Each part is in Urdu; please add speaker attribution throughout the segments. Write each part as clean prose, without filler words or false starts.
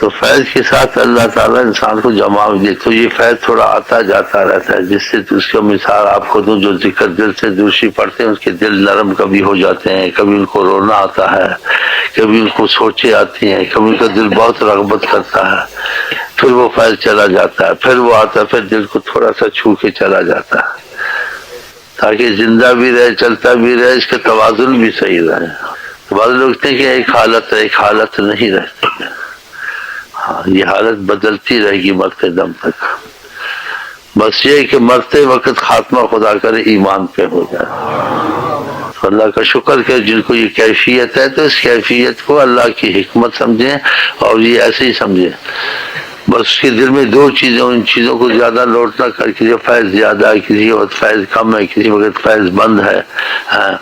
Speaker 1: تو فیض کے ساتھ اللہ تعالیٰ انسان کو جمع دے تو یہ فیض تھوڑا آتا جاتا رہتا ہے، جس سے اس کا مثال آپ کو دوں، جو ذکر دل سے دوسری پڑھتے ہیں اس کے دل نرم کبھی ہو جاتے ہیں، کبھی ان کو رونا آتا ہے، کبھی ان کو سوچیں آتی ہیں، کبھی ان کا دل بہت رغبت کرتا ہے، پھر وہ فیض چلا جاتا ہے، پھر وہ آتا ہے، پھر دل کو تھوڑا سا چھو کے چلا جاتا ہے، تاکہ زندہ بھی رہے، چلتا بھی رہے، اس کا توازن بھی صحیح رہے۔ بعض لوگ کہتے ہیں کہ ایک حالت ہے، ایک حالت نہیں رہتی ہے، ہاں یہ حالت بدلتی رہے گی مرتے دم تک، بس یہ کہ مرتے وقت خاتمہ خدا کرے ایمان پہ ہو جائے۔ اللہ کا شکر کہ جن کو یہ کیفیت ہے تو اس کیفیت کو اللہ کی حکمت سمجھیں اور یہ ایسے ہی سمجھیں، بس اس کے دل میں دو چیزیں، ان چیزوں کو زیادہ لوٹ نہ کر، کسی فیض زیادہ ہے، کسی وقت فیض کم ہے، کسی وقت فیض بند ہے، ہاں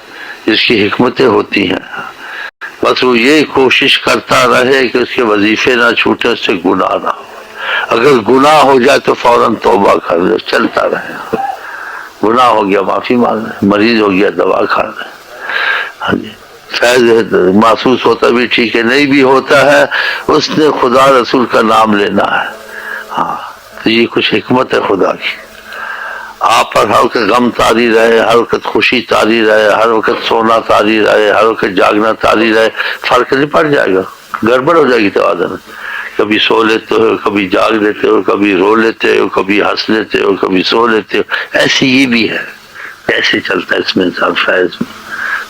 Speaker 1: اس کی حکمتیں ہوتی ہیں، بس وہ یہ کوشش کرتا رہے کہ اس کے وظیفے نہ چھوٹے، اس سے گناہ نہ ہو، اگر گناہ ہو جائے تو فوراً توبہ کر لے، چلتا رہے، گناہ ہو گیا معافی مانگ لے، مریض ہو گیا دوا کھا لے، ہاں جی فیض محسوس ہوتا بھی ٹھیک ہے، نہیں بھی ہوتا ہے اس نے خدا رسول کا نام لینا ہے، ہاں تو یہ کچھ حکمت ہے خدا کی، آپ پر ہر وقت غم طاری رہے، ہر وقت خوشی طاری رہے، ہر وقت سونا طاری رہے، ہر وقت جاگنا طاری رہے، فرق نہیں پڑ جائے گا، گڑبڑ ہو جائے گی توازن، کبھی سو لیتے ہو، کبھی جاگ لیتے ہو، کبھی رو لیتے ہو، کبھی ہنس لیتے ہو، کبھی سو لیتے ہو، ایسے یہ بھی ہے، ایسے چلتا ہے اس میں انسان فیض میں،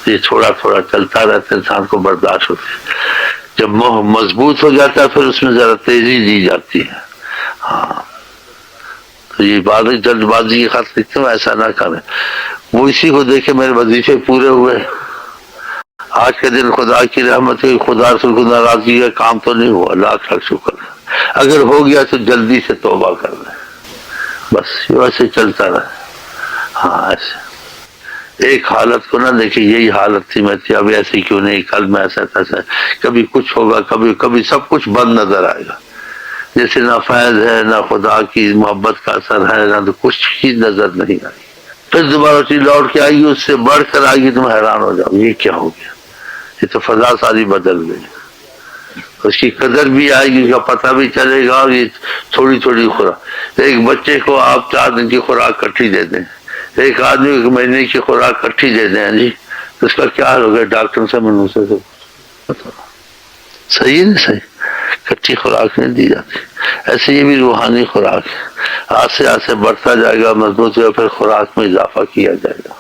Speaker 1: یہ تھوڑا تھوڑا چلتا رہتا ہے، انسان کو برداشت ہوتی ہے، جب مضبوط ہو جاتا ہے پھر اس میں ذرا تیزی دی جاتی ہے، ہاں تو یہ بات جلد بازی کی خط لکھتے ہوں ایسا نہ کریں، وہ اسی کو دیکھے میرے وظیفے پورے ہوئے، آج کے دن خدا کی رحمت ہے، خدا رسول کو ناراضگی کا کام تو نہیں ہوا، لاکھ لاکھ شکر ہے، اگر ہو گیا تو جلدی سے توبہ کر لیں، بس یہ ویسے چلتا رہے، ہاں ایسے ایک حالت کو نہ دیکھیں یہی حالت تھی میں تھی، اب ایسی کیوں نہیں، کل میں ایسا تھا، کبھی کچھ ہوگا، کبھی کبھی سب کچھ بند نظر آئے گا، جیسے نہ فیض ہے، نہ خدا کی محبت کا اثر ہے، نہ تو کچھ چیز نظر نہیں آئی، پھر دوبارہ چیز لوٹ کے آئے گی، اس سے بڑھ کر آئے گی، تم حیران ہو جاؤ یہ کیا ہو گیا، یہ تو فضا ساری بدل گئی، اس کی قدر بھی آئے گی، اس کا پتہ بھی چلے گا، اور یہ تھوڑی تھوڑی خوراک، ایک بچے کو آپ 4 دن کی خوراک کٹھی دے دیں، ایک آدمی 1 مہینے کی خوراک کٹھی دے دیں جی، تو اس کا کیا حال ہوگا، ڈاکٹر سے منوسے سے صحیح نہیں، صحیح کچی خوراک نہیں دی جاتی، ایسے یہ بھی روحانی خوراک ہے، آج سے بڑھتا جائے گا، مضبوط ہوگا، پھر خوراک میں اضافہ کیا جائے گا۔